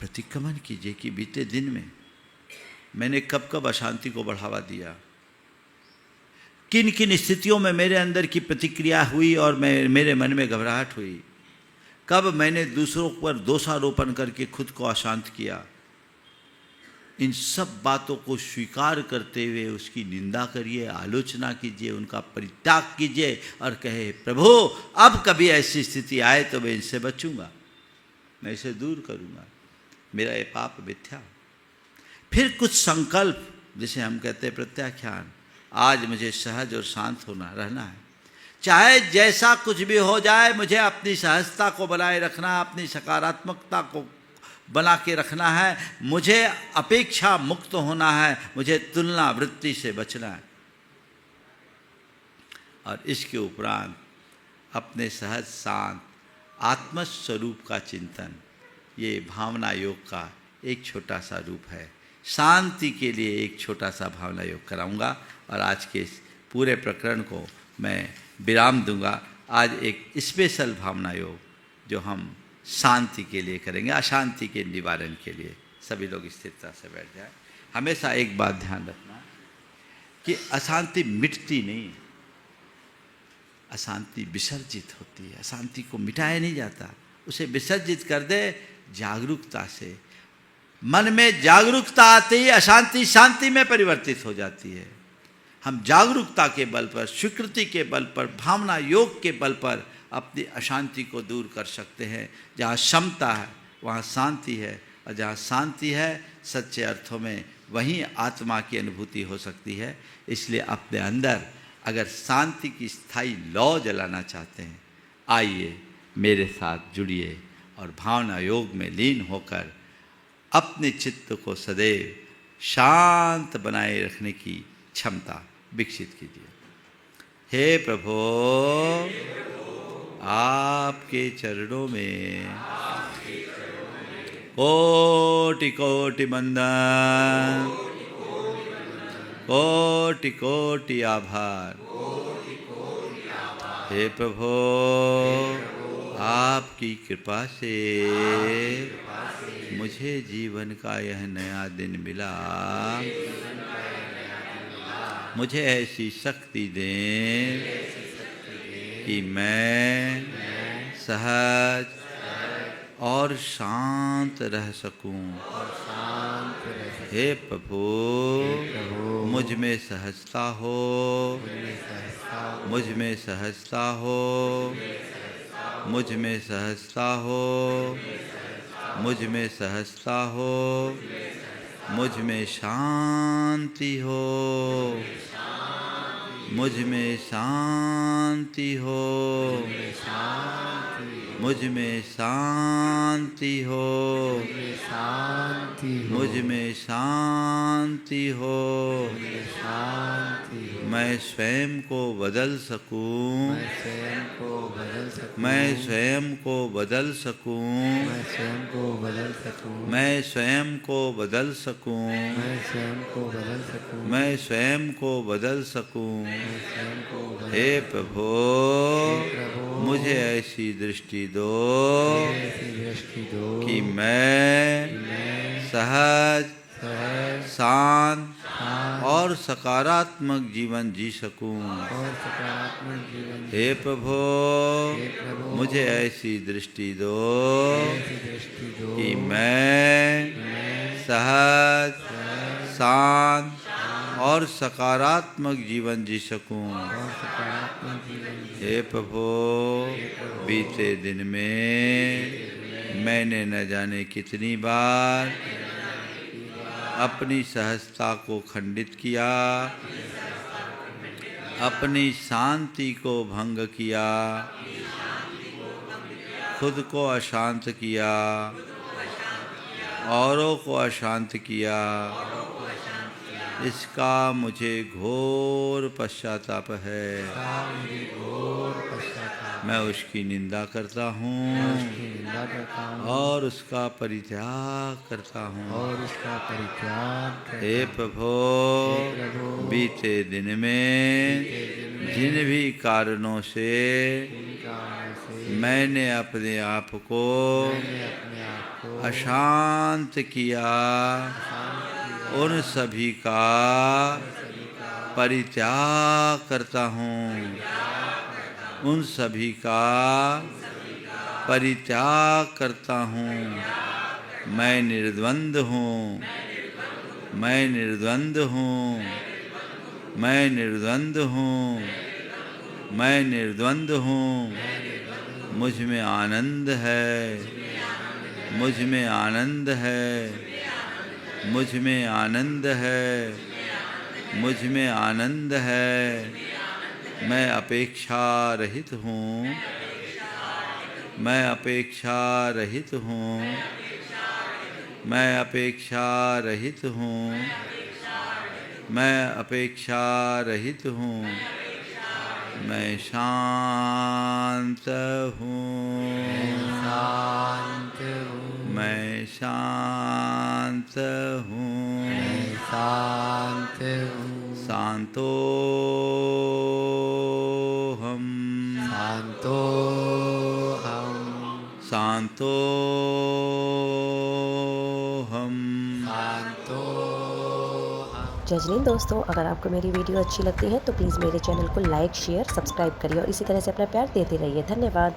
प्रतिक्रमण कीजिए कि बीते दिन में मैंने कब कब अशांति को बढ़ावा दिया, किन किन स्थितियों में मेरे अंदर की प्रतिक्रिया हुई और मेरे मन में घबराहट हुई, कब मैंने दूसरों पर दोषारोपण करके खुद को अशांत किया। इन सब बातों को स्वीकार करते हुए उसकी निंदा करिए, आलोचना कीजिए, उनका परित्याग कीजिए और कहे प्रभु अब कभी ऐसी स्थिति आए तो मैं इनसे बचूंगा, मैं इसे दूर करूंगा, मेरा ये पाप मिथ्या। फिर कुछ संकल्प, जिसे हम कहते हैं प्रत्याख्यान, आज मुझे सहज और शांत होना रहना है, चाहे जैसा कुछ भी हो जाए मुझे अपनी सहजता को बनाए रखना, अपनी सकारात्मकता को बना के रखना है, मुझे अपेक्षा मुक्त होना है, मुझे तुलना वृत्ति से बचना है। और इसके उपरांत अपने सहज शांत आत्मस्वरूप का चिंतन, ये भावना योग का एक छोटा सा रूप है। शांति के लिए एक छोटा सा भावना योग कराऊंगा और आज के इस पूरे प्रकरण को मैं विराम दूंगा। आज एक स्पेशल भावना योग जो हम शांति के लिए करेंगे, अशांति के निवारण के लिए। सभी लोग स्थिरता से बैठ जाए। हमेशा एक बात ध्यान रखना कि अशांति मिटती नहीं, अशांति विसर्जित होती है। अशांति को मिटाया नहीं जाता, उसे विसर्जित कर दे जागरूकता से। मन में जागरूकता आते ही अशांति शांति में परिवर्तित हो जाती है। हम जागरूकता के बल पर, स्वीकृति के बल पर, भावना योग के बल पर अपनी अशांति को दूर कर सकते हैं। जहाँ क्षमता है वहाँ शांति है, और जहाँ शांति है सच्चे अर्थों में वहीं आत्मा की अनुभूति हो सकती है। इसलिए अपने अंदर अगर शांति की स्थायी लौ जलाना चाहते हैं, आइए मेरे साथ जुड़िए और भावना योग में लीन होकर अपने चित्त को सदैव शांत बनाए रखने की क्षमता विकसित कीजिए। हे प्रभु, आपके चरणों में कोटि कोटि वंदन, कोटि कोटि आभार। हे प्रभु, आपकी कृपा से मुझे जीवन का यह नया दिन मिला। मुझे ऐसी शक्ति दें कि मैं सहज और शांत रह सकूं। हे प्रभु, मुझ में सहजता हो, मुझ में सहजता हो, मुझ में सहजता हो, मुझ में सहजता हो, मुझ में शांति हो, मुझ में शांति हो, मुझ में शांति हो, मुझ में शांति हो। मैं स्वयं को बदल सकूं, मैं स्वयं को बदल सकूं, मैं स्वयं को बदल सकूं, मैं स्वयं को बदल सकूं, मैं स्वयं को बदल सकूं, मैं स्वयं को बदल सकूं। मैं स्वयं को बदल हे प्रभु, मुझे ऐसी दृष्टि दो ऐसी दृष्टि दो कि मैं सहज, शांत और सकारात्मक जीवन जी सकूं। और सकारात्मक जीवन। हे प्रभु, मुझे ऐसी दृष्टि दो ऐसी दृष्टि दो कि मैं सहज, शांत और सकारात्मक जीवन जी सकूं। और सकारात्मक जीवन। हे प्रभु, बीते दिन में मैंने न जाने कितनी बार अपनी सहजता को खंडित किया, अपनी शांति को भंग किया, खुद को अशांत किया, औरों को अशांत किया। इसका मुझे घोर पश्चाताप है। मैं उसकी निंदा करता हूँ उसकी निंदा करता हूँ और उसका परित्याग करता हूँ। और उसका परित्याग करता हे हूँ। प्रभु, हे प्रभु, बीते दिन में जिन भी कारणों से इन कारणों से मैंने अपने आप को मैंने अपने आप को अशांत किया, उन सभी का परित्याग करता हूँ। उन सभी का परित्याग करता हूँ। मैं निर्द्वंद हूँ। मैं निर्द्वंद हूँ। मैं निर्द्वंद हूँ। मैं निर्द्वंद हूँ। मुझ में आनंद है। मुझ में आनंद है। मुझ में आनंद है। मुझ में आनंद है। मैं अपेक्षा रहित हूँ। मैं अपेक्षा रहित हूँ। मैं अपेक्षा रहित हूँ। मैं अपेक्षा रहित हूँ। मैं शांत हूँ। शांत हूँ। मैं शांत हूँ। मैं शांत हूँ। शांतो हम। शांतो हम। शांतो हम। शांतो हम। जय जैन दोस्तों, अगर आपको मेरी वीडियो अच्छी लगती है तो प्लीज़ मेरे चैनल को लाइक, शेयर, सब्सक्राइब करिए और इसी तरह से अपना प्यार देते रहिए। धन्यवाद।